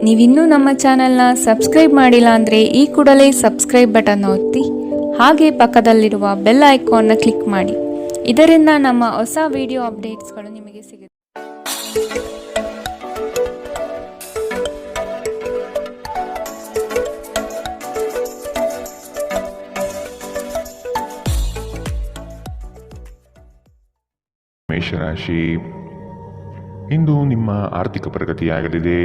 ನೀವಿನ್ನೂ ನಮ್ಮ ಚಾನೆಲ್ನ ಸಬ್ಸ್ಕ್ರೈಬ್ ಮಾಡಿಲ್ಲ ಅಂದರೆ ಈ ಕೂಡಲೇ ಸಬ್ಸ್ಕ್ರೈಬ್ ಬಟನ್ ಒತ್ತಿ ಹಾಗೆ ಪಕ್ಕದಲ್ಲಿರುವ ಬೆಲ್ ಐಕಾನ್ನ ಕ್ಲಿಕ್ ಮಾಡಿ. ಇದರಿಂದ ನಮ್ಮ ಹೊಸ ವಿಡಿಯೋ ಅಪ್ಡೇಟ್ಸ್ಗಳು ನಿಮಗೆ ಸಿಗುತ್ತೆ. ಮೇಷರಾಶಿ, ಇಂದು ನಿಮ್ಮ ಆರ್ಥಿಕ ಪ್ರಗತಿಯಾಗಲಿದೆ.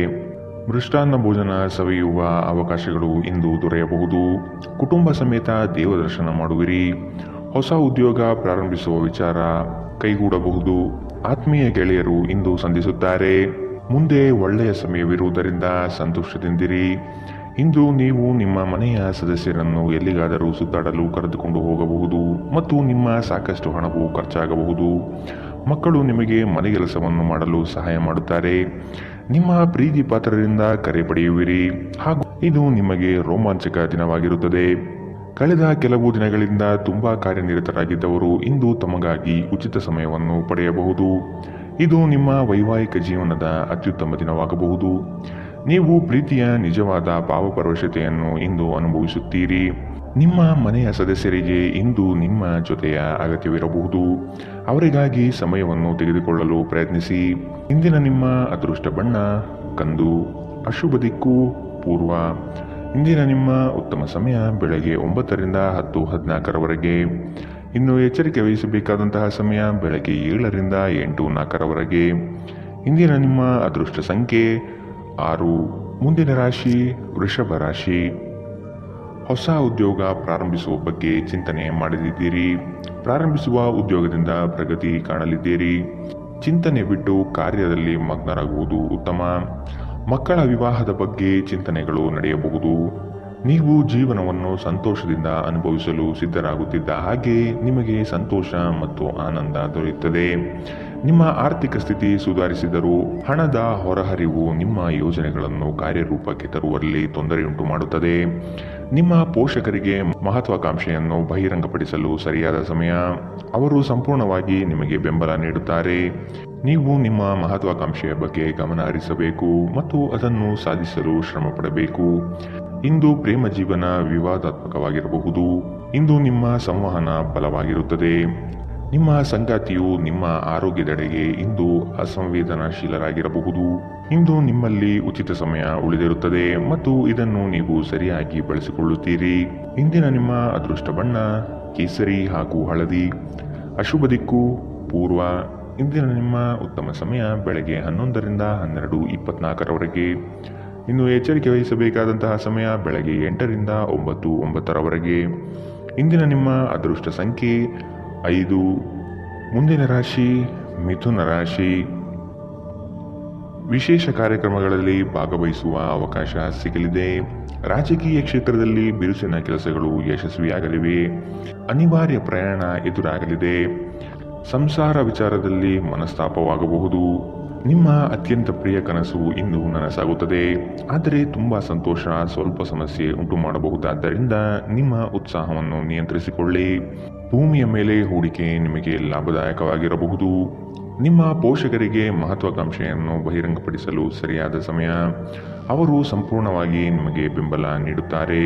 ಮೃಷ್ಟಾನ್ನ ಭೋಜನ ಸವಿಯುವ ಅವಕಾಶಗಳು ಇಂದು ದೊರೆಯಬಹುದು. ಕುಟುಂಬ ಸಮೇತ ದೇವದರ್ಶನ ಮಾಡುವಿರಿ. ಹೊಸ ಉದ್ಯೋಗ ಪ್ರಾರಂಭಿಸುವ ವಿಚಾರ ಕೈಗೂಡಬಹುದು. ಆತ್ಮೀಯ ಗೆಳೆಯರು ಇಂದು ಸಂಧಿಸುತ್ತಾರೆ. ಮುಂದೆ ಒಳ್ಳೆಯ ಸಮಯವಿರುವುದರಿಂದ ಸಂತೋಷದಿಂದಿರಿ. ಇಂದು ನೀವು ನಿಮ್ಮ ಮನೆಯ ಸದಸ್ಯರನ್ನು ಎಲ್ಲಿಗಾದರೂ ಸುತ್ತಾಡಲು ಕರೆದುಕೊಂಡು ಹೋಗಬಹುದು ಮತ್ತು ನಿಮ್ಮ ಸಾಕಷ್ಟು ಹಣವು ಖರ್ಚಾಗಬಹುದು. ಮಕ್ಕಳು ನಿಮಗೆ ಮನೆಗೆಲಸವನ್ನು ಮಾಡಲು ಸಹಾಯ ಮಾಡುತ್ತಾರೆ. ನಿಮ್ಮ ಪ್ರೀತಿ ಪಾತ್ರರಿಂದ ಕರೆ ಪಡೆಯುವಿರಿ ಹಾಗೂ ಇದು ನಿಮಗೆ ರೋಮಾಂಚಕ ದಿನವಾಗಿರುತ್ತದೆ. ಕಳೆದ ಕೆಲವು ದಿನಗಳಿಂದ ತುಂಬಾ ಕಾರ್ಯನಿರತರಾಗಿದ್ದವರು ಇಂದು ತಮಗಾಗಿ ಉಚಿತ ಸಮಯವನ್ನು ಪಡೆಯಬಹುದು. ಇದು ನಿಮ್ಮ ವೈವಾಹಿಕ ಜೀವನದ ಅತ್ಯುತ್ತಮ ದಿನವಾಗಬಹುದು. ನೀವು ಪ್ರೀತಿಯ ನಿಜವಾದ ಭಾವಪರವಶತೆಯನ್ನು ಇಂದು ಅನುಭವಿಸುತ್ತೀರಿ. ನಿಮ್ಮ ಮನೆಯ ಸದಸ್ಯರಿಗೆ ಇಂದು ನಿಮ್ಮ ಜೊತೆಯ ಅಗತ್ಯವಿರಬಹುದು. ಅವರಿಗಾಗಿ ಸಮಯವನ್ನು ತೆಗೆದುಕೊಳ್ಳಲು ಪ್ರಯತ್ನಿಸಿ. ಇಂದಿನ ನಿಮ್ಮ ಅದೃಷ್ಟ ಬಣ್ಣ ಕಂದು. ಅಶುಭ ದಿಕ್ಕು ಪೂರ್ವ. ಇಂದಿನ ನಿಮ್ಮ ಉತ್ತಮ ಸಮಯ ಬೆಳಗ್ಗೆ 9ರಿಂದ 10:14ರವರೆಗೆ. ಇನ್ನು ಎಚ್ಚರಿಕೆ ವಹಿಸಬೇಕಾದಂತಹ ಸಮಯ ಬೆಳಗ್ಗೆ 7ರಿಂದ 8:04ರವರೆಗೆ. ಇಂದಿನ ನಿಮ್ಮ ಅದೃಷ್ಟ ಸಂಖ್ಯೆ 6. ಮುಂದಿನ ರಾಶಿ ವೃಷಭ ರಾಶಿ. ಹೊಸ ಉದ್ಯೋಗ ಪ್ರಾರಂಭಿಸುವ ಬಗ್ಗೆ ಚಿಂತನೆ ಮಾಡಲಿದ್ದೀರಿ. ಪ್ರಾರಂಭಿಸುವ ಉದ್ಯೋಗದಿಂದ ಪ್ರಗತಿ ಕಾಣಲಿದ್ದೀರಿ. ಚಿಂತನೆ ಬಿಟ್ಟು ಕಾರ್ಯದಲ್ಲಿ ಮಗ್ನರಾಗುವುದು ಉತ್ತಮ. ಮಕ್ಕಳ ವಿವಾಹದ ಬಗ್ಗೆ ಚಿಂತನೆಗಳು ನಡೆಯಬಹುದು. ನೀವು ಜೀವನವನ್ನು ಸಂತೋಷದಿಂದ ಅನುಭವಿಸಲು ಸಿದ್ಧರಾಗುತ್ತಿದ್ದ ಹಾಗೆ ನಿಮಗೆ ಸಂತೋಷ ಮತ್ತು ಆನಂದ ದೊರೆಯುತ್ತದೆ. ನಿಮ್ಮ ಆರ್ಥಿಕ ಸ್ಥಿತಿ ಸುಧಾರಿಸಿದರೂ ಹಣದ ಹೊರಹರಿವು ನಿಮ್ಮ ಯೋಜನೆಗಳನ್ನು ಕಾರ್ಯರೂಪಕ್ಕೆ ತರುವಲ್ಲಿ ತೊಂದರೆಯುಂಟು ಮಾಡುತ್ತದೆ. ನಿಮ್ಮ ಪೋಷಕರಿಗೆ ಮಹತ್ವಾಕಾಂಕ್ಷೆಯನ್ನು ಬಹಿರಂಗಪಡಿಸಲು ಸರಿಯಾದ ಸಮಯ. ಅವರು ಸಂಪೂರ್ಣವಾಗಿ ನಿಮಗೆ ಬೆಂಬಲ ನೀಡುತ್ತಾರೆ. ನೀವು ನಿಮ್ಮ ಮಹತ್ವಾಕಾಂಕ್ಷೆಯ ಬಗ್ಗೆ ಗಮನ ಹರಿಸಬೇಕು ಮತ್ತು ಅದನ್ನು ಸಾಧಿಸಲು ಶ್ರಮ ಪಡಬೇಕು. ಇಂದು ಪ್ರೇಮ ಜೀವನ ವಿವಾದಾತ್ಮಕವಾಗಿರಬಹುದು. ಇಂದು ನಿಮ್ಮ ಸಂವಹನ ಬಲವಾಗಿರುತ್ತದೆ. ನಿಮ್ಮ ಸಂಗಾತಿಯು ನಿಮ್ಮ ಆರೋಗ್ಯದೆಡೆಗೆ ಇಂದು ಅಸಂವೇದನಾಶೀಲರಾಗಿರಬಹುದು. ಇಂದು ನಿಮ್ಮಲ್ಲಿ ಉಚಿತ ಸಮಯ ಉಳಿದಿರುತ್ತದೆ ಮತ್ತು ಇದನ್ನು ನೀವು ಸರಿಯಾಗಿ ಬಳಸಿಕೊಳ್ಳುತ್ತೀರಿ. ಇಂದಿನ ನಿಮ್ಮ ಅದೃಷ್ಟ ಬಣ್ಣ ಕೇಸರಿ ಹಾಗೂ ಹಳದಿ. ಅಶುಭ ದಿಕ್ಕು ಪೂರ್ವ. ಇಂದಿನ ನಿಮ್ಮ ಉತ್ತಮ ಸಮಯ ಬೆಳಗ್ಗೆ 11ರಿಂದ 12:24ರವರೆಗೆ. ಇನ್ನು ಎಚ್ಚರಿಕೆ ವಹಿಸಬೇಕಾದಂತಹ ಸಮಯ ಬೆಳಗ್ಗೆ 8ರಿಂದ 9:09ರವರೆಗೆ. ಇಂದಿನ ನಿಮ್ಮ ಅದೃಷ್ಟ ಸಂಖ್ಯೆ 5. ಮುಂದಿನ ರಾಶಿ ಮಿಥುನ ರಾಶಿ. ವಿಶೇಷ ಕಾರ್ಯಕ್ರಮಗಳಲ್ಲಿ ಭಾಗವಹಿಸುವ ಅವಕಾಶ ಸಿಗಲಿದೆ. ರಾಜಕೀಯ ಕ್ಷೇತ್ರದಲ್ಲಿ ಬಿರುಸಿನ ಕೆಲಸಗಳು ಯಶಸ್ವಿಯಾಗಲಿವೆ. ಅನಿವಾರ್ಯ ಪ್ರಯಾಣ ಎದುರಾಗಲಿದೆ. ಸಂಸಾರ ವಿಚಾರದಲ್ಲಿ ಮನಸ್ತಾಪವಾಗಬಹುದು. ನಿಮ್ಮ ಅತ್ಯಂತ ಪ್ರಿಯ ಕನಸು ಇಂದು ನನಸಾಗುತ್ತದೆ. ಆದರೆ ತುಂಬ ಸಂತೋಷ ಸ್ವಲ್ಪ ಸಮಸ್ಯೆ ಉಂಟು ಮಾಡಬಹುದಾದ್ದರಿಂದ ನಿಮ್ಮ ಉತ್ಸಾಹವನ್ನು ನಿಯಂತ್ರಿಸಿಕೊಳ್ಳಿ. ಭೂಮಿಯ ಮೇಲೆ ಹೂಡಿಕೆ ನಿಮಗೆ ಲಾಭದಾಯಕವಾಗಿರಬಹುದು. ನಿಮ್ಮ ಪೋಷಕರಿಗೆ ಮಹತ್ವಾಕಾಂಕ್ಷೆಯನ್ನು ಬಹಿರಂಗಪಡಿಸಲು ಸರಿಯಾದ ಸಮಯ. ಅವರು ಸಂಪೂರ್ಣವಾಗಿ ನಿಮಗೆ ಬೆಂಬಲ ನೀಡುತ್ತಾರೆ.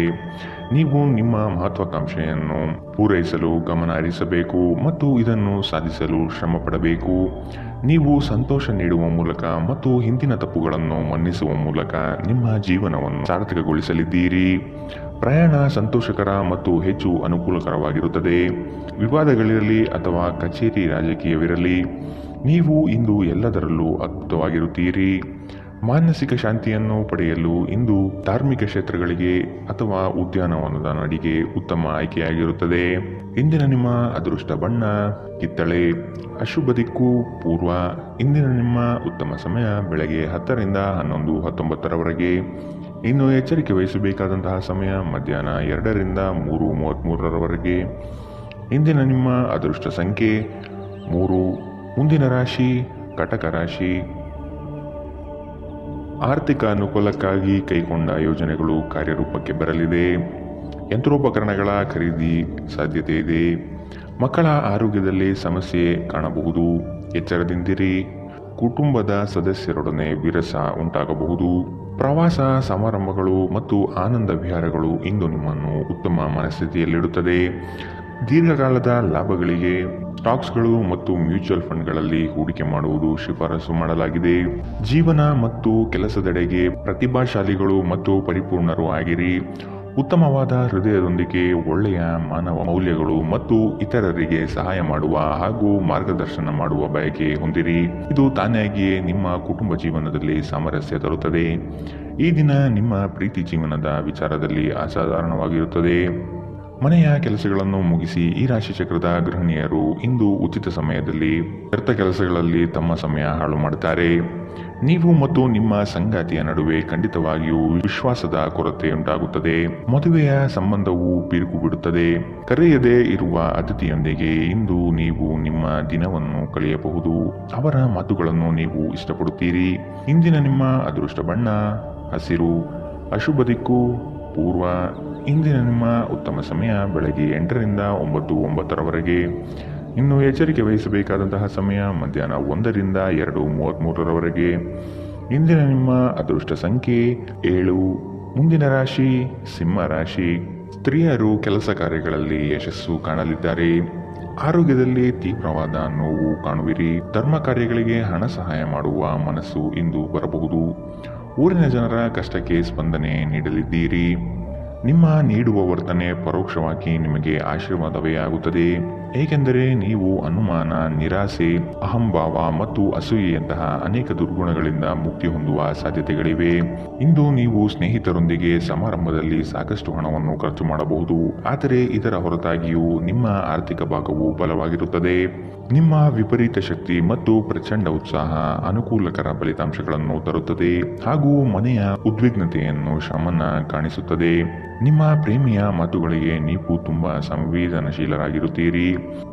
ನೀವು ನಿಮ್ಮ ಮಹತ್ವಾಕಾಂಕ್ಷೆಯನ್ನು ಪೂರೈಸಲು ಗಮನ ಹರಿಸಬೇಕು ಮತ್ತು ಇದನ್ನು ಸಾಧಿಸಲು ಶ್ರಮ ಪಡಬೇಕು. ನೀವು ಸಂತೋಷ ನೀಡುವ ಮೂಲಕ ಮತ್ತು ಹಿಂದಿನ ತಪ್ಪುಗಳನ್ನು ಮನ್ನಿಸುವ ಮೂಲಕ ನಿಮ್ಮ ಜೀವನವನ್ನು ಸಾರ್ಥಕಗೊಳಿಸಲಿದ್ದೀರಿ. ಪ್ರಯಾಣ ಸಂತೋಷಕರ ಮತ್ತು ಹೆಚ್ಚು ಅನುಕೂಲಕರವಾಗಿರುತ್ತದೆ. ವಿವಾದಗಳಿರಲಿ ಅಥವಾ ಕಚೇರಿ ರಾಜಕೀಯವಿರಲಿ, ನೀವು ಇಂದು ಎಲ್ಲದರಲ್ಲೂ ಅದ್ಭುತವಾಗಿರುತ್ತೀರಿ. ಮಾನಸಿಕ ಶಾಂತಿಯನ್ನು ಪಡೆಯಲು ಇಂದು ಧಾರ್ಮಿಕ ಕ್ಷೇತ್ರಗಳಿಗೆ ಅಥವಾ ಉದ್ಯಾನವನದ ನಡಿಗೆ ಉತ್ತಮ ಆಯ್ಕೆಯಾಗಿರುತ್ತದೆ. ಇಂದಿನ ನಿಮ್ಮ ಅದೃಷ್ಟ ಬಣ್ಣ ಕಿತ್ತಳೆ. ಅಶುಭ ದಿಕ್ಕು ಪೂರ್ವ. ಇಂದಿನ ನಿಮ್ಮ ಉತ್ತಮ ಸಮಯ ಬೆಳಗ್ಗೆ 10ರಿಂದ 11:19ರವರೆಗೆ. ಇನ್ನು ಎಚ್ಚರಿಕೆ ವಹಿಸಬೇಕಾದಂತಹ ಸಮಯ ಮಧ್ಯಾಹ್ನ 2ರಿಂದ 3:33ರವರೆಗೆ. ಇಂದಿನ ನಿಮ್ಮ ಅದೃಷ್ಟ ಸಂಖ್ಯೆ 3. ಮುಂದಿನ ರಾಶಿ ಕಟಕ ರಾಶಿ. ಆರ್ಥಿಕ ಅನುಕೂಲಕ್ಕಾಗಿ ಕೈಗೊಂಡ ಯೋಜನೆಗಳು ಕಾರ್ಯರೂಪಕ್ಕೆ ಬರಲಿದೆ. ಯಂತ್ರೋಪಕರಣಗಳ ಖರೀದಿ ಸಾಧ್ಯತೆ ಇದೆ. ಮಕ್ಕಳ ಆರೋಗ್ಯದಲ್ಲಿ ಸಮಸ್ಯೆ ಕಾಣಬಹುದು. ಎಚ್ಚರದಿಂದಿರಿ. ಕುಟುಂಬದ ಸದಸ್ಯರೊಡನೆ ವಿರಸ ಉಂಟಾಗಬಹುದು. ಪ್ರವಾಸ ಸಮಾರಂಭಗಳು ಮತ್ತು ಆನಂದ ವಿಹಾರಗಳು ಇಂದು ನಿಮ್ಮನ್ನು ಉತ್ತಮ ಮನಸ್ಥಿತಿಯಲ್ಲಿಡುತ್ತದೆ. ದೀರ್ಘಕಾಲದ ಲಾಭಗಳಿಗೆ ಸ್ಟಾಕ್ಸ್ಗಳು ಮತ್ತು ಮ್ಯೂಚುವಲ್ ಫಂಡ್ಗಳಲ್ಲಿ ಹೂಡಿಕೆ ಮಾಡುವುದು ಶಿಫಾರಸು ಮಾಡಲಾಗಿದೆ. ಜೀವನ ಮತ್ತು ಕೆಲಸದೆಡೆಗೆ ಪ್ರತಿಭಾಶಾಲಿಗಳು ಮತ್ತು ಪರಿಪೂರ್ಣರು ಆಗಿರಿ. ಉತ್ತಮವಾದ ಹೃದಯದೊಂದಿಗೆ ಒಳ್ಳೆಯ ಮಾನವ ಮೌಲ್ಯಗಳು ಮತ್ತು ಇತರರಿಗೆ ಸಹಾಯ ಮಾಡುವ ಹಾಗೂ ಮಾರ್ಗದರ್ಶನ ಮಾಡುವ ಬಯಕೆ ಹೊಂದಿರಿ. ಇದು ತಾನಾಗಿಯೇ ನಿಮ್ಮ ಕುಟುಂಬ ಜೀವನದಲ್ಲಿ ಸಾಮರಸ್ಯ ತರುತ್ತದೆ. ಈ ದಿನ ನಿಮ್ಮ ಪ್ರೀತಿ ಜೀವನದ ವಿಚಾರದಲ್ಲಿ ಅಸಾಧಾರಣವಾಗಿರುತ್ತದೆ. ಮನೆಯ ಕೆಲಸಗಳನ್ನು ಮುಗಿಸಿ ಈ ರಾಶಿಚಕ್ರದ ಗೃಹಿಣಿಯರು ಇಂದು ಉಚಿತ ಸಮಯದಲ್ಲಿ ವ್ಯರ್ಥ ಕೆಲಸಗಳಲ್ಲಿ ತಮ್ಮ ಸಮಯ ಹಾಳು ಮಾಡುತ್ತಾರೆ. ನೀವು ಮತ್ತು ನಿಮ್ಮ ಸಂಗಾತಿಯ ನಡುವೆ ಖಂಡಿತವಾಗಿಯೂ ವಿಶ್ವಾಸದ ಕೊರತೆ ಉಂಟಾಗುತ್ತದೆ. ಮದುವೆಯ ಸಂಬಂಧವು ಬಿರುಕು ಬಿಡುತ್ತದೆ. ಕರೆಯದೇ ಇರುವ ಅತಿಥಿಯೊಂದಿಗೆ ಇಂದು ನೀವು ನಿಮ್ಮ ದಿನವನ್ನು ಕಳೆಯಬಹುದು. ಅವರ ಮಾತುಗಳನ್ನು ನೀವು ಇಷ್ಟಪಡುತ್ತೀರಿ. ಇಂದಿನ ನಿಮ್ಮ ಅದೃಷ್ಟ ಬಣ್ಣ ಹಸಿರು. ಅಶುಭ ದಿಕ್ಕು ಪೂರ್ವ. ಇಂದಿನ ನಿಮ್ಮ ಉತ್ತಮ ಸಮಯ ಬೆಳಗ್ಗೆ 8ರಿಂದ 9:09 ಇನ್ನು ಎಚ್ಚರಿಕೆ ವಹಿಸಬೇಕಾದಂತಹ ಸಮಯ ಮಧ್ಯಾಹ್ನ 1ರಿಂದ 2:33 ಇಂದಿನ ನಿಮ್ಮ ಅದೃಷ್ಟ ಸಂಖ್ಯೆ 7. ಮುಂದಿನ ರಾಶಿ ಸಿಂಹ ರಾಶಿ. ಸ್ತ್ರೀಯರು ಕೆಲಸ ಕಾರ್ಯಗಳಲ್ಲಿ ಯಶಸ್ಸು ಕಾಣಲಿದ್ದಾರೆ. ಆರೋಗ್ಯದಲ್ಲಿ ತೀವ್ರವಾದ ನೋವು ಕಾಣುವಿರಿ. ಧರ್ಮ ಕಾರ್ಯಗಳಿಗೆ ಹಣ ಸಹಾಯ ಮಾಡುವ ಮನಸ್ಸು ಇಂದು ಬರಬಹುದು. ಊರಿನ ಜನರ ಕಷ್ಟಕ್ಕೆ ಸ್ಪಂದನೆ ನೀಡಲಿದ್ದೀರಿ. ನಿಮ್ಮ ನೀಡುವ ವರ್ತನೆ ಪರೋಕ್ಷವಾಗಿ ನಿಮಗೆ ಆಶೀರ್ವಾದವೇ ಆಗುತ್ತದೆ. ಏಕೆಂದರೆ ನೀವು ಅನುಮಾನ, ನಿರಾಸೆ, ಅಹಂಭಾವ ಮತ್ತು ಅಸೂಯೆಯಂತಹ ಅನೇಕ ದುರ್ಗುಣಗಳಿಂದ ಮುಕ್ತಿ ಹೊಂದುವ ಸಾಧ್ಯತೆಗಳಿವೆ. ಇಂದು ನೀವು ಸ್ನೇಹಿತರೊಂದಿಗೆ ಸಮಾರಂಭದಲ್ಲಿ ಸಾಕಷ್ಟು ಹಣವನ್ನು ಖರ್ಚು ಮಾಡಬಹುದು. ಆದರೆ ಇದರ ಹೊರತಾಗಿಯೂ ನಿಮ್ಮ ಆರ್ಥಿಕ ಭಾಗವು ಬಲವಾಗಿರುತ್ತದೆ. ನಿಮ್ಮ ವಿಪರೀತ ಶಕ್ತಿ ಮತ್ತು ಪ್ರಚಂಡ ಉತ್ಸಾಹ ಅನುಕೂಲಕರ ಫಲಿತಾಂಶಗಳನ್ನು ತರುತ್ತದೆ ಹಾಗೂ ಮನೆಯ ಉದ್ವಿಗ್ನತೆಯನ್ನು ಶಮನ ಕಾಣಿಸುತ್ತದೆ. ನಿಮ್ಮ ಪ್ರೇಮಿಯ ಮಾತುಗಳಿಗೆ ನೀವು ತುಂಬಾ ಸಂವೇದನಶೀಲರಾಗಿರುತ್ತೀರಿ.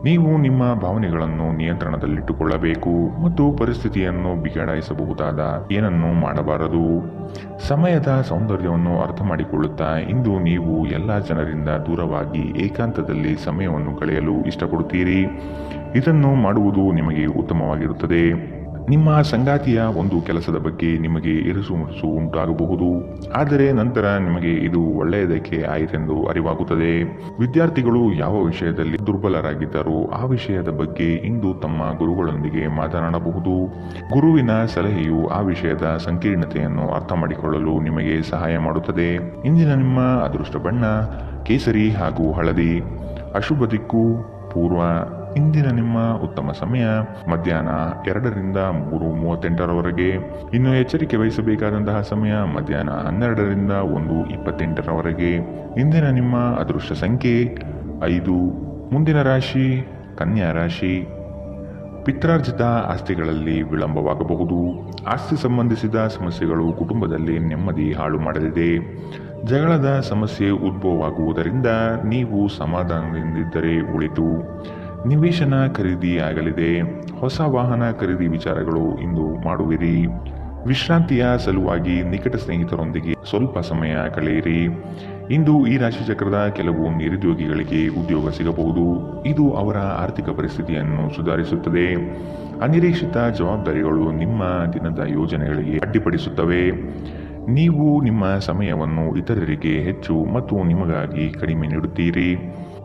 ನೀವು ನಿಮ್ಮ ಭಾವನೆಗಳನ್ನು ನಿಯಂತ್ರಣದಲ್ಲಿಟ್ಟುಕೊಳ್ಳಬೇಕು ಮತ್ತು ಪರಿಸ್ಥಿತಿಯನ್ನು ಬಿಗಡಾಯಿಸಬಹುದಾದ ಏನನ್ನೂ ಮಾಡಬಾರದು. ಸಮಯದ ಸೌಂದರ್ಯವನ್ನು ಅರ್ಥ ಮಾಡಿಕೊಳ್ಳುತ್ತಾ ಇಂದು ನೀವು ಎಲ್ಲ ಜನರಿಂದ ದೂರವಾಗಿ ಏಕಾಂತದಲ್ಲಿ ಸಮಯವನ್ನು ಕಳೆಯಲು ಇಷ್ಟಪಡುತ್ತೀರಿ. ಇದನ್ನು ಮಾಡುವುದು ನಿಮಗೆ ಉತ್ತಮವಾಗಿರುತ್ತದೆ. ನಿಮ್ಮ ಸಂಗಾತಿಯ ಒಂದು ಕೆಲಸದ ಬಗ್ಗೆ ನಿಮಗೆ ಇರುಸುಮುರುಸು ಉಂಟಾಗಬಹುದು. ಆದರೆ ನಂತರ ನಿಮಗೆ ಇದು ಒಳ್ಳೆಯದಕ್ಕೆ ಆಯಿತೆಂದು ಅರಿವಾಗುತ್ತದೆ. ವಿದ್ಯಾರ್ಥಿಗಳು ಯಾವ ವಿಷಯದಲ್ಲಿ ದುರ್ಬಲರಾಗಿದ್ದಾರೋ ಆ ವಿಷಯದ ಬಗ್ಗೆ ಇಂದು ತಮ್ಮ ಗುರುಗಳೊಂದಿಗೆ ಮಾತನಾಡಬಹುದು. ಗುರುವಿನ ಸಲಹೆಯು ಆ ವಿಷಯದ ಸಂಕೀರ್ಣತೆಯನ್ನು ಅರ್ಥ ಮಾಡಿಕೊಳ್ಳಲು ನಿಮಗೆ ಸಹಾಯ ಮಾಡುತ್ತದೆ. ಇಂದಿನ ನಿಮ್ಮ ಅದೃಷ್ಟ ಬಣ್ಣ ಕೇಸರಿ ಹಾಗೂ ಹಳದಿ. ಅಶುಭ ದಿಕ್ಕು ಪೂರ್ವ. ಇಂದಿನ ನಿಮ್ಮ ಉತ್ತಮ ಸಮಯ ಮಧ್ಯಾಹ್ನ 2ರಿಂದ 3:38 ಇನ್ನು ಎಚ್ಚರಿಕೆ ವಹಿಸಬೇಕಾದಂತಹ ಸಮಯ ಮಧ್ಯಾಹ್ನ 12ರಿಂದ 1:28 ಇಂದಿನ ನಿಮ್ಮ ಅದೃಷ್ಟ ಸಂಖ್ಯೆ 5. ಮುಂದಿನ ರಾಶಿ ಕನ್ಯಾ ರಾಶಿ. ಪಿತ್ರಾರ್ಜಿತ ಆಸ್ತಿಗಳಲ್ಲಿ ವಿಳಂಬವಾಗಬಹುದು. ಆಸ್ತಿ ಸಂಬಂಧಿಸಿದ ಸಮಸ್ಯೆಗಳು ಕುಟುಂಬದಲ್ಲಿ ನೆಮ್ಮದಿ ಹಾಳು ಮಾಡಲಿದೆ. ಜಗಳದ ಸಮಸ್ಯೆ ಉದ್ಭವವಾಗುವುದರಿಂದ ನೀವು ಸಮಾಧಾನದಿಂದಿದ್ದರೆ ಒಳಿತು. ನಿವೇಶನ ಖರೀದಿ ಆಗಲಿದೆ. ಹೊಸ ವಾಹನ ಖರೀದಿ ವಿಚಾರಗಳು ಇಂದು ಮಾಡುವಿರಿ. ವಿಶ್ರಾಂತಿಯ ಸಲುವಾಗಿ ನಿಕಟ ಸ್ನೇಹಿತರೊಂದಿಗೆ ಸ್ವಲ್ಪ ಸಮಯ ಕಳೆಯಿರಿ. ಇಂದು ಈ ರಾಶಿಚಕ್ರದ ಕೆಲವು ನಿರುದ್ಯೋಗಿಗಳಿಗೆ ಉದ್ಯೋಗ ಸಿಗಬಹುದು. ಇದು ಅವರ ಆರ್ಥಿಕ ಪರಿಸ್ಥಿತಿಯನ್ನು ಸುಧಾರಿಸುತ್ತದೆ. ಅನಿರೀಕ್ಷಿತ ಜವಾಬ್ದಾರಿಗಳು ನಿಮ್ಮ ದಿನದ ಯೋಜನೆಗಳಿಗೆ ಅಡ್ಡಿಪಡಿಸುತ್ತವೆ. ನೀವು ನಿಮ್ಮ ಸಮಯವನ್ನು ಇತರರಿಗೆ ಹೆಚ್ಚು ಮತ್ತು ನಿಮಗಾಗಿ ಕಡಿಮೆ ನೀಡುತ್ತೀರಿ.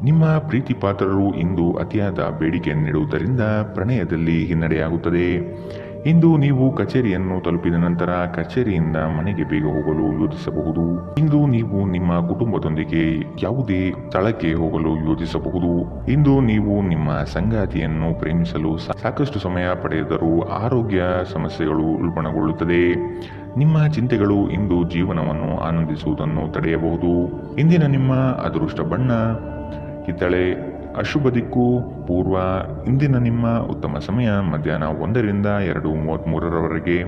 ನಿಮ್ಮ ಪ್ರೀತಿ ಪಾತ್ರರು ಇಂದು ಅತಿಯಾದ ಬೇಡಿಕೆ ನೀಡುವುದರಿಂದ ಪ್ರಣಯದಲ್ಲಿ ಹಿನ್ನಡೆಯಾಗುತ್ತದೆ. ಇಂದು ನೀವು ಕಚೇರಿಯನ್ನು ತಲುಪಿದ ನಂತರ ಕಚೇರಿಯಿಂದ ಮನೆಗೆ ಬೇಗ ಹೋಗಲು ಯೋಜಿಸಬಹುದು. ಇಂದು ನೀವು ನಿಮ್ಮ ಕುಟುಂಬದೊಂದಿಗೆ ಯಾವುದೇ ಸ್ಥಳಕ್ಕೆ ಹೋಗಲು ಯೋಜಿಸಬಹುದು. ಇಂದು ನೀವು ನಿಮ್ಮ ಸಂಗಾತಿಯನ್ನು ಪ್ರೇಮಿಸಲು ಸಾಕಷ್ಟು ಸಮಯ ಪಡೆದರೂ ಆರೋಗ್ಯ ಸಮಸ್ಯೆಗಳು ಉಲ್ಬಣಗೊಳ್ಳುತ್ತದೆ. ನಿಮ್ಮ ಚಿಂತೆಗಳು ಇಂದು ಜೀವನವನ್ನು ಆನಂದಿಸುವುದನ್ನು ತಡೆಯಬಹುದು. ಇಂದಿನ ನಿಮ್ಮ ಅದೃಷ್ಟ ಬಣ್ಣ ಕಿತ್ತಳೆ. ಅಶುಭ ದಿಕ್ಕು ಪೂರ್ವ. ಇಂದಿನ ನಿಮ್ಮ ಉತ್ತಮ ಸಮಯ ಮಧ್ಯಾಹ್ನ 1ರಿಂದ 2:33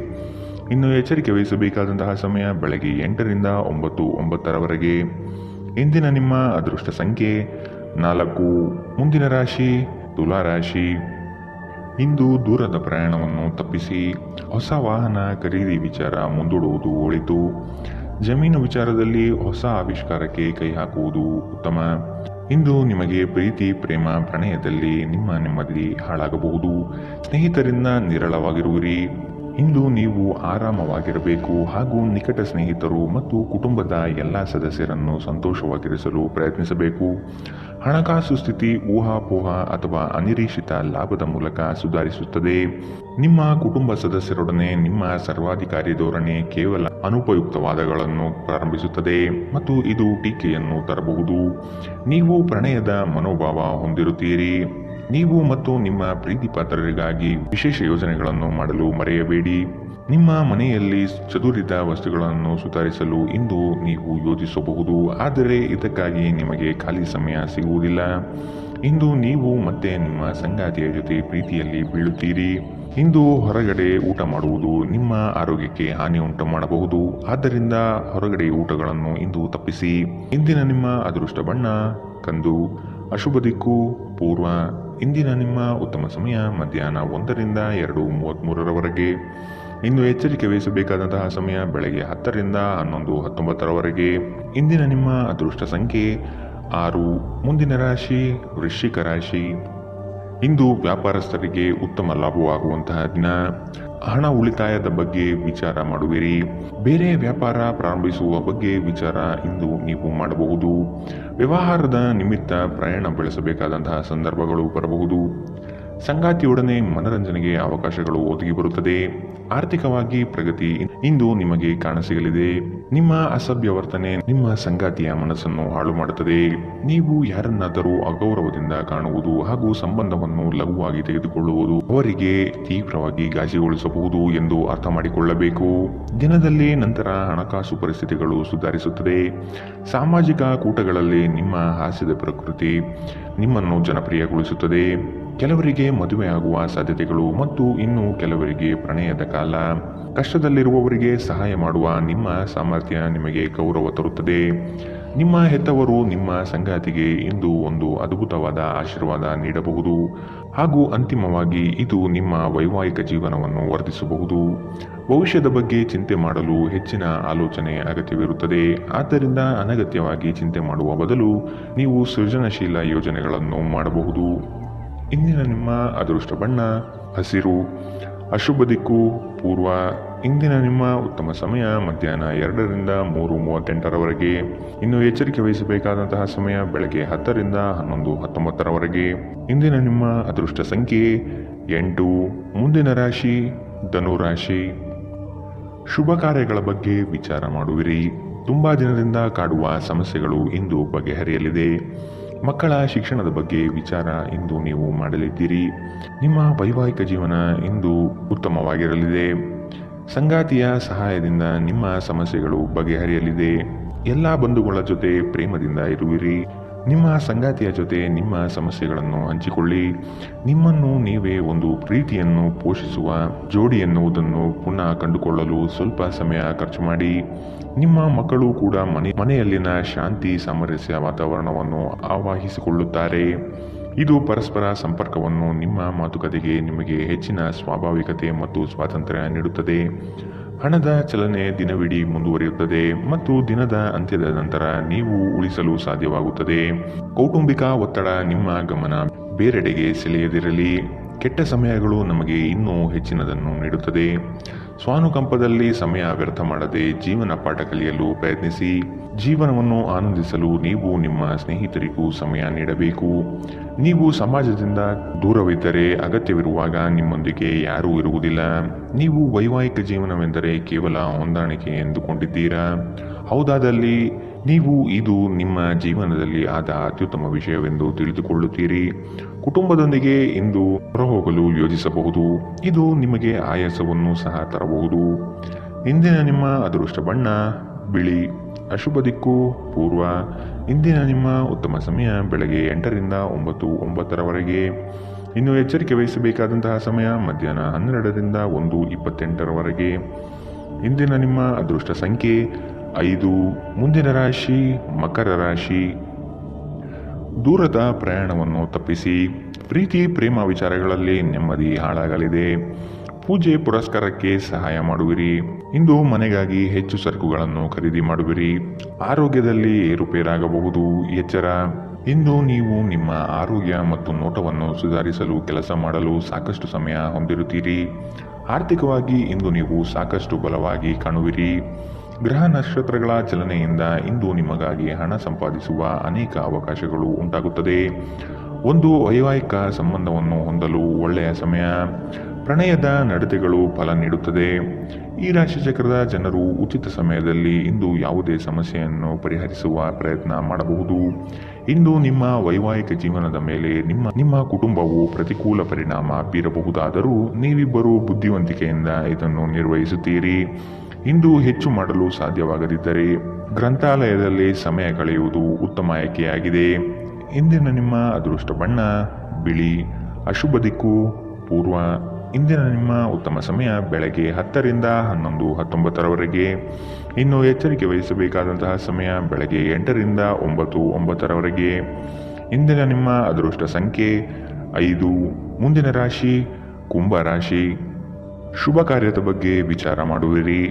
ಇನ್ನು ಎಚ್ಚರಿಕೆ ವಹಿಸಬೇಕಾದಂತಹ ಸಮಯ ಬೆಳಗ್ಗೆ 8ರಿಂದ 9:09 ಇಂದಿನ ನಿಮ್ಮ ಅದೃಷ್ಟ ಸಂಖ್ಯೆ 4. ಮುಂದಿನ ರಾಶಿ ತುಲಾ ರಾಶಿ. ಇಂದು ದೂರದ ಪ್ರಯಾಣವನ್ನು ತಪ್ಪಿಸಿ. ಹೊಸ ವಾಹನ ಖರೀದಿ ವಿಚಾರ ಮುಂದೂಡುವುದು ಒಳಿತು. ಜಮೀನು ವಿಚಾರದಲ್ಲಿ ಹೊಸ ಆವಿಷ್ಕಾರಕ್ಕೆ ಕೈ ಹಾಕುವುದು ಉತ್ತಮ. ಇಂದು ನಿಮಗೆ ಪ್ರೀತಿ, ಪ್ರೇಮ, ಪ್ರಣಯದಲ್ಲಿ ನಿಮ್ಮ ನೆಮ್ಮದಿ ಹಾಳಾಗಬಹುದು. ಸ್ನೇಹಿತರಿಂದ ನಿರಳವಾಗಿರುವಿರಿ. ಇಂದು ನೀವು ಆರಾಮವಾಗಿರಬೇಕು ಹಾಗೂ ನಿಕಟ ಸ್ನೇಹಿತರು ಮತ್ತು ಕುಟುಂಬದ ಎಲ್ಲ ಸದಸ್ಯರನ್ನು ಸಂತೋಷವಾಗಿರಿಸಲು ಪ್ರಯತ್ನಿಸಬೇಕು. ಹಣಕಾಸು ಸ್ಥಿತಿ ಊಹಾಪೋಹ ಅಥವಾ ಅನಿರೀಕ್ಷಿತ ಲಾಭದ ಮೂಲಕ ಸುಧಾರಿಸುತ್ತದೆ. ನಿಮ್ಮ ಕುಟುಂಬ ಸದಸ್ಯರೊಡನೆ ನಿಮ್ಮ ಸರ್ವಾಧಿಕಾರಿ ಧೋರಣೆ ಕೇವಲ ಅನುಪಯುಕ್ತವಾದಗಳನ್ನು ಪ್ರಾರಂಭಿಸುತ್ತದೆ ಮತ್ತು ಇದು ಟೀಕೆಯನ್ನು ತರಬಹುದು. ನೀವು ಪ್ರಣಯದ ಮನೋಭಾವ ಹೊಂದಿರುತ್ತೀರಿ. ನೀವು ಮತ್ತು ನಿಮ್ಮ ಪ್ರೀತಿ ಪಾತ್ರರಿಗಾಗಿ ವಿಶೇಷ ಯೋಜನೆಗಳನ್ನು ಮಾಡಲು ಮರೆಯಬೇಡಿ. ನಿಮ್ಮ ಮನೆಯಲ್ಲಿ ಚದುರಿದ ವಸ್ತುಗಳನ್ನು ಸುಧಾರಿಸಲು ಇಂದು ನೀವು ಯೋಜಿಸಬಹುದು, ಆದರೆ ಇದಕ್ಕಾಗಿ ನಿಮಗೆ ಖಾಲಿ ಸಮಯ ಸಿಗುವುದಿಲ್ಲ. ಇಂದು ನೀವು ಮತ್ತೆ ನಿಮ್ಮ ಸಂಗಾತಿಯ ಜೊತೆ ಪ್ರೀತಿಯಲ್ಲಿ ಬೀಳುತ್ತೀರಿ. ಇಂದು ಹೊರಗಡೆ ಊಟ ಮಾಡುವುದು ನಿಮ್ಮ ಆರೋಗ್ಯಕ್ಕೆ ಹಾನಿ ಉಂಟು ಮಾಡಬಹುದು, ಆದ್ದರಿಂದ ಹೊರಗಡೆ ಊಟಗಳನ್ನು ಇಂದು ತಪ್ಪಿಸಿ. ಇಂದಿನ ನಿಮ್ಮ ಅದೃಷ್ಟ ಬಣ್ಣ ಕಂದು. ಅಶುಭ ದಿಕ್ಕು ಪೂರ್ವ. ಇಂದಿನ ನಿಮ್ಮ ಉತ್ತಮ ಸಮಯ ಮಧ್ಯಾಹ್ನ 1ರಿಂದ 2:33 ಇನ್ನು ಎಚ್ಚರಿಕೆ ವಹಿಸಬೇಕಾದಂತಹ ಸಮಯ ಬೆಳಗ್ಗೆ 10ರಿಂದ 11:19 ಇಂದಿನ ನಿಮ್ಮ ಅದೃಷ್ಟ ಸಂಖ್ಯೆ 6. ಮುಂದಿನ ರಾಶಿ ವೃಶ್ಚಿಕ ರಾಶಿ. ಇಂದು ವ್ಯಾಪಾರಸ್ಥರಿಗೆ ಉತ್ತಮ ಲಾಭವಾಗುವಂತಹ ದಿನ. ಹಣ ಉಳಿತಾಯದ ಬಗ್ಗೆ ವಿಚಾರ ಮಾಡುವಿರಿ. ಬೇರೆ ವ್ಯಾಪಾರ ಪ್ರಾರಂಭಿಸುವ ಬಗ್ಗೆ ವಿಚಾರ ಇಂದು ನೀವು ಮಾಡಬಹುದು. ವ್ಯವಹಾರದ ನಿಮಿತ್ತ ಪ್ರಯಾಣ ಬೆಳೆಸಬೇಕಾದಂತಹ ಸಂದರ್ಭಗಳು ಬರಬಹುದು. ಸಂಗಾತಿಯೊಡನೆ ಮನರಂಜನೆಗೆ ಅವಕಾಶಗಳು ಒದಗಿ ಬರುತ್ತದೆ. ಆರ್ಥಿಕವಾಗಿ ಪ್ರಗತಿ ಇಂದು ನಿಮಗೆ ಕಾಣಸಿಗಲಿದೆ. ನಿಮ್ಮ ಅಸಭ್ಯ ವರ್ತನೆ ನಿಮ್ಮ ಸಂಗಾತಿಯ ಮನಸ್ಸನ್ನು ಹಾಳು ಮಾಡುತ್ತದೆ. ನೀವು ಯಾರನ್ನಾದರೂ ಅಗೌರವದಿಂದ ಕಾಣುವುದು ಹಾಗೂ ಸಂಬಂಧವನ್ನು ಲಘುವಾಗಿ ತೆಗೆದುಕೊಳ್ಳುವುದು ಅವರಿಗೆ ತೀವ್ರವಾಗಿ ಗಾಜಿಗೊಳಿಸಬಹುದು ಎಂದು ಅರ್ಥ ಮಾಡಿಕೊಳ್ಳಬೇಕು. ದಿನದಲ್ಲಿ ನಂತರ ಹಣಕಾಸು ಪರಿಸ್ಥಿತಿಗಳು ಸುಧಾರಿಸುತ್ತದೆ. ಸಾಮಾಜಿಕ ಕೂಟಗಳಲ್ಲಿ ನಿಮ್ಮ ಹಾಸ್ಯದ ಪ್ರಕೃತಿ ನಿಮ್ಮನ್ನು ಜನಪ್ರಿಯಗೊಳಿಸುತ್ತದೆ. ಕೆಲವರಿಗೆ ಮದುವೆಯಾಗುವ ಸಾಧ್ಯತೆಗಳು ಮತ್ತು ಇನ್ನು ಕೆಲವರಿಗೆ ಪ್ರಣಯದ ಕಾಲ. ಕಷ್ಟದಲ್ಲಿರುವವರಿಗೆ ಸಹಾಯ ಮಾಡುವ ನಿಮ್ಮ ಸಾಮರ್ಥ್ಯ ನಿಮಗೆ ಗೌರವ ತರುತ್ತದೆ. ನಿಮ್ಮ ಹೆತ್ತವರು ನಿಮ್ಮ ಸಂಗಾತಿಗೆ ಇಂದು ಒಂದು ಅದ್ಭುತವಾದ ಆಶೀರ್ವಾದ ನೀಡಬಹುದು ಹಾಗೂ ಅಂತಿಮವಾಗಿ ಇದು ನಿಮ್ಮ ವೈವಾಹಿಕ ಜೀವನವನ್ನು ವರ್ಧಿಸಬಹುದು. ಭವಿಷ್ಯದ ಬಗ್ಗೆ ಚಿಂತೆ ಮಾಡಲು ಹೆಚ್ಚಿನ ಆಲೋಚನೆ ಅಗತ್ಯವಿರುತ್ತದೆ. ಆದ್ದರಿಂದ ಅನಗತ್ಯವಾಗಿ ಚಿಂತೆ ಮಾಡುವ ಬದಲು ನೀವು ಸೃಜನಶೀಲ ಯೋಜನೆಗಳನ್ನು ಮಾಡಬಹುದು. ಇಂದಿನ ನಿಮ್ಮ ಅದೃಷ್ಟ ಬಣ್ಣ ಹಸಿರು. ಅಶುಭ ದಿಕ್ಕು ಪೂರ್ವ. ಇಂದಿನ ನಿಮ್ಮ ಉತ್ತಮ ಸಮಯ ಮಧ್ಯಾಹ್ನ 2ರಿಂದ 3:38 ಇನ್ನು ಎಚ್ಚರಿಕೆ ವಹಿಸಬೇಕಾದಂತಹ ಸಮಯ ಬೆಳಗ್ಗೆ 10ರಿಂದ 11:19 ಇಂದಿನ ನಿಮ್ಮ ಅದೃಷ್ಟ ಸಂಖ್ಯೆ 8. ಮುಂದಿನ ರಾಶಿ ಧನು ರಾಶಿ. ಶುಭ ಕಾರ್ಯಗಳ ಬಗ್ಗೆ ವಿಚಾರ ಮಾಡುವಿರಿ. ತುಂಬಾ ದಿನದಿಂದ ಕಾಡುವ ಸಮಸ್ಯೆಗಳು ಇಂದು ಬಗೆಹರಿಯಲಿದೆ. ಮಕ್ಕಳ ಶಿಕ್ಷಣದ ಬಗ್ಗೆ ವಿಚಾರ ಇಂದು ನೀವು ಮಾಡಲಿದ್ದೀರಿ. ನಿಮ್ಮ ವೈವಾಹಿಕ ಜೀವನ ಇಂದು ಉತ್ತಮವಾಗಿರಲಿದೆ. ಸಂಗಾತಿಯ ಸಹಾಯದಿಂದ ನಿಮ್ಮ ಸಮಸ್ಯೆಗಳು ಬಗೆಹರಿಯಲಿದೆ. ಎಲ್ಲ ಬಂಧುಗಳ ಜೊತೆ ಪ್ರೇಮದಿಂದ ಇರುವಿರಿ. ನಿಮ್ಮ ಸಂಗಾತಿಯ ಜೊತೆ ನಿಮ್ಮ ಸಮಸ್ಯೆಗಳನ್ನು ಹಂಚಿಕೊಳ್ಳಿ. ನಿಮ್ಮನ್ನು ನೀವೇ ಒಂದು ಪ್ರೀತಿಯನ್ನು ಪೋಷಿಸುವ ಜೋಡಿ ಎನ್ನುವುದನ್ನು ಪುನಃ ಕಂಡುಕೊಳ್ಳಲು ಸ್ವಲ್ಪ ಸಮಯ ಖರ್ಚು ಮಾಡಿ. ನಿಮ್ಮ ಮಕ್ಕಳು ಕೂಡ ಮನೆಯಲ್ಲಿನ ಶಾಂತಿ ಸಾಮರಸ್ಯ ವಾತಾವರಣವನ್ನು ಆವಾಹಿಸಿಕೊಳ್ಳುತ್ತಾರೆ. ಇದು ಪರಸ್ಪರ ಸಂಪರ್ಕವನ್ನು ನಿಮ್ಮ ಮಾತುಕತೆಗೆ ನಿಮಗೆ ಹೆಚ್ಚಿನ ಸ್ವಾಭಾವಿಕತೆ ಮತ್ತು ಸ್ವಾತಂತ್ರ್ಯ ನೀಡುತ್ತದೆ. ಹಣದ ಚಲನೆ ದಿನವಿಡೀ ಮುಂದುವರಿಯುತ್ತದೆ ಮತ್ತು ದಿನದ ಅಂತ್ಯದ ನಂತರ ನೀವು ಉಳಿಸಲು ಸಾಧ್ಯವಾಗುತ್ತದೆ. ಕೌಟುಂಬಿಕ ಒತ್ತಡ ನಿಮ್ಮ ಗಮನ ಬೇರೆಡೆಗೆ ಸೆಳೆಯದಿರಲಿ. ಕೆಟ್ಟ ಸಮಯಗಳು ನಮಗೆ ಇನ್ನೂ ಹೆಚ್ಚಿನದನ್ನು ನೀಡುತ್ತದೆ. ಸ್ವಾನುಕಂಪದಲ್ಲಿ ಸಮಯ ವ್ಯರ್ಥ ಮಾಡದೆ ಜೀವನ ಪಾಠ ಕಲಿಯಲು ಪ್ರಯತ್ನಿಸಿ. ಜೀವನವನ್ನು ಆನಂದಿಸಲು ನೀವು ನಿಮ್ಮ ಸ್ನೇಹಿತರಿಗೂ ಸಮಯ ನೀಡಬೇಕು. ನೀವು ಸಮಾಜದಿಂದ ದೂರವಿದ್ದರೆ ಅಗತ್ಯವಿರುವಾಗ ನಿಮ್ಮೊಂದಿಗೆ ಯಾರೂ ಇರುವುದಿಲ್ಲ. ನೀವು ವೈವಾಹಿಕ ಜೀವನವೆಂದರೆ ಕೇವಲ ಹೊಂದಾಣಿಕೆ ಎಂದುಕೊಂಡಿದ್ದೀರಾ? ಹೌದಾದಲ್ಲಿ ನೀವು ಇದು ನಿಮ್ಮ ಜೀವನದಲ್ಲಿ ಆದ ಅತ್ಯುತ್ತಮ ವಿಷಯವೆಂದು ತಿಳಿದುಕೊಳ್ಳುತ್ತೀರಿ. ಕುಟುಂಬದೊಂದಿಗೆ ಇಂದು ಹೊರಹೋಗಲು ಯೋಜಿಸಬಹುದು. ಇದು ನಿಮಗೆ ಆಯಾಸವನ್ನು ಸಹ ತರಬಹುದು. ಇಂದಿನ ನಿಮ್ಮ ಅದೃಷ್ಟ ಬಣ್ಣ ಬಿಳಿ. ಅಶುಭ ದಿಕ್ಕು ಪೂರ್ವ. ಇಂದಿನ ನಿಮ್ಮ ಉತ್ತಮ ಸಮಯ ಬೆಳಗ್ಗೆ 8ರಿಂದ 9:09 ಇನ್ನು ಎಚ್ಚರಿಕೆ ವಹಿಸಬೇಕಾದಂತಹ ಸಮಯ ಮಧ್ಯಾಹ್ನ 12ರಿಂದ 1:28 ಇಂದಿನ ನಿಮ್ಮ ಅದೃಷ್ಟ ಸಂಖ್ಯೆ 5. ಮುಂದಿನ ರಾಶಿ ಮಕರ ರಾಶಿ. ದೂರದ ಪ್ರಯಾಣವನ್ನು ತಪ್ಪಿಸಿ. ಪ್ರೀತಿ ಪ್ರೇಮ ವಿಚಾರಗಳಲ್ಲಿ ನೆಮ್ಮದಿ ಹಾಳಾಗಲಿದೆ. ಪೂಜೆ ಪುರಸ್ಕಾರಕ್ಕೆ ಸಹಾಯ ಮಾಡುವಿರಿ. ಇಂದು ಮನೆಗಾಗಿ ಹೆಚ್ಚು ಸರಕುಗಳನ್ನು ಖರೀದಿ ಮಾಡುವಿರಿ. ಆರೋಗ್ಯದಲ್ಲಿ ಏರುಪೇರಾಗಬಹುದು, ಎಚ್ಚರ. ಇಂದು ನೀವು ನಿಮ್ಮ ಆರೋಗ್ಯ ಮತ್ತು ನೋಟವನ್ನು ಸುಧಾರಿಸಲು ಕೆಲಸ ಮಾಡಲು ಸಾಕಷ್ಟು ಸಮಯ ಹೊಂದಿರುತ್ತೀರಿ. ಆರ್ಥಿಕವಾಗಿ ಇಂದು ನೀವು ಸಾಕಷ್ಟು ಬಲವಾಗಿ ಕಾಣುವಿರಿ. ಗ್ರಹ ನಕ್ಷತ್ರಗಳ ಚಲನೆಯಿಂದ ಇಂದು ನಿಮಗಾಗಿ ಹಣ ಸಂಪಾದಿಸುವ ಅನೇಕ ಅವಕಾಶಗಳು ಉಂಟಾಗುತ್ತದೆ. ಒಂದು ವೈವಾಹಿಕ ಸಂಬಂಧವನ್ನು ಹೊಂದಲು ಒಳ್ಳೆಯ ಸಮಯ. ಪ್ರಣಯದ ನಡತೆಗಳು ಫಲ ನೀಡುತ್ತದೆ. ಈ ರಾಶಿಚಕ್ರದ ಜನರು ಉಚಿತ ಸಮಯದಲ್ಲಿ ಇಂದು ಯಾವುದೇ ಸಮಸ್ಯೆಯನ್ನು ಪರಿಹರಿಸುವ ಪ್ರಯತ್ನ ಮಾಡಬಹುದು. ಇಂದು ನಿಮ್ಮ ವೈವಾಹಿಕ ಜೀವನದ ಮೇಲೆ ನಿಮ್ಮ ಕುಟುಂಬವು ಪ್ರತಿಕೂಲ ಪರಿಣಾಮ ಬೀರಬಹುದಾದರೂ ನೀವಿಬ್ಬರು ಬುದ್ಧಿವಂತಿಕೆಯಿಂದ ಇದನ್ನು ನಿರ್ವಹಿಸುತ್ತೀರಿ. ಇಂದು ಹೆಚ್ಚು ಮಾಡಲು ಸಾಧ್ಯವಾಗದಿದ್ದರೆ ಗ್ರಂಥಾಲಯದಲ್ಲಿ ಸಮಯ ಕಳೆಯುವುದು ಉತ್ತಮ ಆಯ್ಕೆಯಾಗಿದೆ. ಇಂದಿನ ನಿಮ್ಮ ಅದೃಷ್ಟ ಬಣ್ಣ ಬಿಳಿ. ಅಶುಭ ದಿಕ್ಕು ಪೂರ್ವ. ಇಂದಿನ ನಿಮ್ಮ ಉತ್ತಮ ಸಮಯ ಬೆಳಗ್ಗೆ 10 ರಿಂದ 11, 19ರವರೆಗೆ. ಇನ್ನು ಎಚ್ಚರಿಕೆ ವಹಿಸಬೇಕಾದಂತಹ ಸಮಯ ಬೆಳಗ್ಗೆ 8 ರಿಂದ 9, 9ರವರೆಗೆ. ಇಂದಿನ ನಿಮ್ಮ ಅದೃಷ್ಟ ಸಂಖ್ಯೆ 5. ಮುಂದಿನ ರಾಶಿ ಕುಂಭ ರಾಶಿ. ಶುಭ ಕಾರ್ಯದ ಬಗ್ಗೆ ವಿಚಾರ ಮಾಡುವಿರಿ.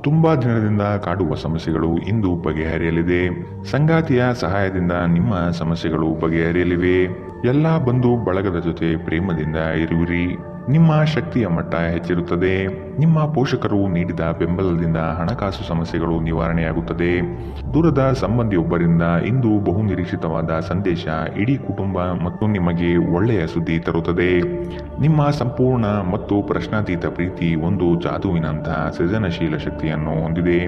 ತುಂಬಾ ದಿನದಿಂದ ಕಾಡುವ ಸಮಸ್ಯೆಗಳು ಇಂದು ಬಗೆಹರಿಯಲಿದೆ. ಸಂಗಾತಿಯ ಸಹಾಯದಿಂದ ನಿಮ್ಮ ಸಮಸ್ಯೆಗಳು ಬಗೆಹರಿಯಲಿವೆ. ಎಲ್ಲ ಬಂಧು ಬಳಗದ ಜೊತೆ ಪ್ರೇಮದಿಂದ ಇರುವಿರಿ. ನಿಮ್ಮ ಶಕ್ತಿಯ ಮಟ್ಟ ಹೆಚ್ಚಿರುತ್ತದೆ. ನಿಮ್ಮ ಪೋಷಕರು ನೀಡಿದ ಬೆಂಬಲದಿಂದ ಹಣಕಾಸು ಸಮಸ್ಯೆಗಳು ನಿವಾರಣೆಯಾಗುತ್ತದೆ. ದೂರದ ಸಂಬಂಧಿಯೊಬ್ಬರಿಂದ ಇಂದು ಬಹುನಿರೀಕ್ಷಿತವಾದ ಸಂದೇಶ ಇಡೀ ಕುಟುಂಬ ಮತ್ತು ನಿಮಗೆ ಒಳ್ಳೆಯ ಸುದ್ದಿ ತರುತ್ತದೆ. ನಿಮ್ಮ ಸಂಪೂರ್ಣ ಮತ್ತು ಪ್ರಶ್ನಾತೀತ ಪ್ರೀತಿ ಒಂದು ಜಾದುವಿನಂತಹ ಸೃಜನಶೀಲ ಶಕ್ತಿಯನ್ನು ಹೊಂದಿದೆ.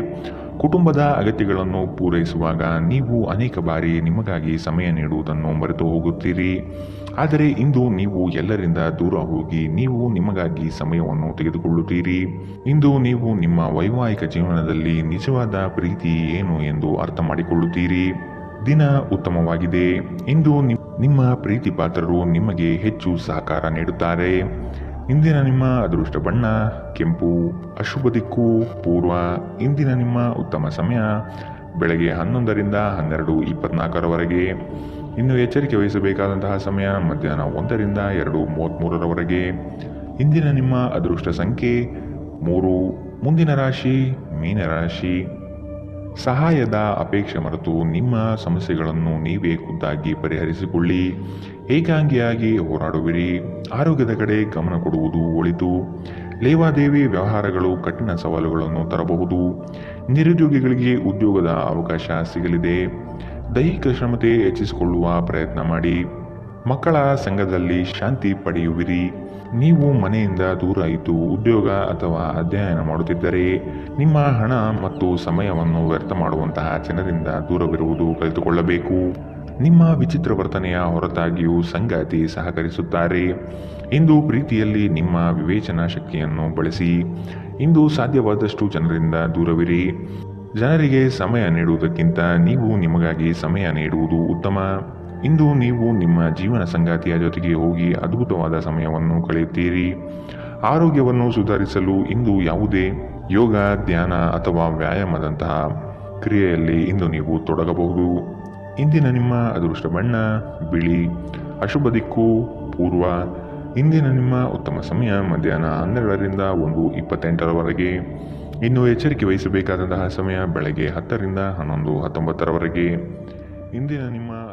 ಕುಟುಂಬದ ಅಗತ್ಯಗಳನ್ನು ಪೂರೈಸುವಾಗ ನೀವು ಅನೇಕ ಬಾರಿ ನಿಮಗಾಗಿ ಸಮಯ ನೀಡುವುದನ್ನು ಮರೆತು ಹೋಗುತ್ತೀರಿ. ಆದರೆ ಇಂದು ನೀವು ಎಲ್ಲರಿಂದ ದೂರ ಹೋಗಿ ನೀವು ನಿಮಗಾಗಿ ಸಮಯವನ್ನು ತೆಗೆದುಕೊಳ್ಳುತ್ತೀರಿ. ಇಂದು ನೀವು ನಿಮ್ಮ ವೈವಾಹಿಕ ಜೀವನದಲ್ಲಿ ನಿಜವಾದ ಪ್ರೀತಿ ಏನು ಎಂದು ಅರ್ಥ ಮಾಡಿಕೊಳ್ಳುತ್ತೀರಿ. ದಿನ ಉತ್ತಮವಾಗಿದೆ. ಇಂದು ನಿಮ್ಮ ಪ್ರೀತಿ ಪಾತ್ರರು ನಿಮಗೆ ಹೆಚ್ಚು ಸಹಕಾರ ನೀಡುತ್ತಾರೆ. ಇಂದಿನ ನಿಮ್ಮ ಅದೃಷ್ಟ ಬಣ್ಣ ಕೆಂಪು. ಅಶುಭ ದಿಕ್ಕು ಪೂರ್ವ. ಇಂದಿನ ನಿಮ್ಮ ಉತ್ತಮ ಸಮಯ ಬೆಳಗ್ಗೆ 11 ರಿಂದ 12, 24ರವರೆಗೆ. ಇನ್ನು ಎಚ್ಚರಿಕೆ ವಹಿಸಬೇಕಾದಂತಹ ಸಮಯ ಮಧ್ಯಾಹ್ನ 1 ರಿಂದ 2:33ರವರೆಗೆ. ಇಂದಿನ ನಿಮ್ಮ ಅದೃಷ್ಟ ಸಂಖ್ಯೆ 3. ಮುಂದಿನ ರಾಶಿ ಮೀನರಾಶಿ. ಸಹಾಯದ ಅಪೇಕ್ಷೆ ಮರೆತು ನಿಮ್ಮ ಸಮಸ್ಯೆಗಳನ್ನು ನೀವೇ ಖುದ್ದಾಗಿ ಪರಿಹರಿಸಿಕೊಳ್ಳಿ. ಏಕಾಂಗಿಯಾಗಿ ಹೋರಾಡುವಿರಿ. ಆರೋಗ್ಯದ ಕಡೆ ಗಮನ ಕೊಡುವುದು ಒಳಿತು. ಲೇವಾದೇವಿ ವ್ಯವಹಾರಗಳು ಕಠಿಣ ಸವಾಲುಗಳನ್ನು ತರಬಹುದು. ನಿರುದ್ಯೋಗಿಗಳಿಗೆ ಉದ್ಯೋಗದ ಅವಕಾಶ ಸಿಗಲಿದೆ. ದೈಹಿಕ ಶ್ರಮತೆ ಹೆಚ್ಚಿಸಿಕೊಳ್ಳುವ ಪ್ರಯತ್ನ ಮಾಡಿ. ಮಕ್ಕಳ ಸಂಘದಲ್ಲಿ ಶಾಂತಿ ಪಡೆಯುವಿರಿ. ನೀವು ಮನೆಯಿಂದ ದೂರ ಇದ್ದು ಉದ್ಯೋಗ ಅಥವಾ ಅಧ್ಯಯನ ಮಾಡುತ್ತಿದ್ದರೆ ನಿಮ್ಮ ಹಣ ಮತ್ತು ಸಮಯವನ್ನು ವ್ಯರ್ಥ ಮಾಡುವಂತಹ ಜನರಿಂದ ದೂರವಿರುವುದು ಕಲಿತುಕೊಳ್ಳಬೇಕು. ನಿಮ್ಮ ವಿಚಿತ್ರ ವರ್ತನೆಯ ಹೊರತಾಗಿಯೂ ಸಂಗಾತಿ ಸಹಕರಿಸುತ್ತಾರೆ. ಇಂದು ಪ್ರೀತಿಯಲ್ಲಿ ನಿಮ್ಮ ವಿವೇಚನಾ ಶಕ್ತಿಯನ್ನು ಬಳಸಿ. ಇಂದು ಸಾಧ್ಯವಾದಷ್ಟು ಜನರಿಂದ ದೂರವಿರಿ. ಜನರಿಗೆ ಸಮಯ ನೀಡುವುದಕ್ಕಿಂತ ನೀವು ನಿಮಗಾಗಿ ಸಮಯ ನೀಡುವುದು ಉತ್ತಮ. ಇಂದು ನೀವು ನಿಮ್ಮ ಜೀವನ ಸಂಗಾತಿಯ ಜೊತೆಗೆ ಹೋಗಿ ಅದ್ಭುತವಾದ ಸಮಯವನ್ನು ಕಳೆಯುತ್ತೀರಿ. ಆರೋಗ್ಯವನ್ನು ಸುಧಾರಿಸಲು ಇಂದು ಯಾವುದೇ ಯೋಗ, ಧ್ಯಾನ ಅಥವಾ ವ್ಯಾಯಾಮದಂತಹ ಕ್ರಿಯೆಯಲ್ಲಿ ಇಂದು ನೀವು ತೊಡಗಬಹುದು. ಇಂದಿನ ನಿಮ್ಮ ಅದೃಷ್ಟ ಬಣ್ಣ ಬಿಳಿ. ಅಶುಭ ದಿಕ್ಕು ಪೂರ್ವ. ಇಂದಿನ ನಿಮ್ಮ ಉತ್ತಮ ಸಮಯ ಮಧ್ಯಾಹ್ನ 12 ರಿಂದ 1:28ರವರೆಗೆ. ಇನ್ನು ಎಚ್ಚರಿಕೆ ವಹಿಸಬೇಕಾದಂತಹ ಸಮಯ ಬೆಳಗ್ಗೆ 10 ರಿಂದ 11, 19ರವರೆಗೆ. ಇಂದಿನ ನಿಮ್ಮ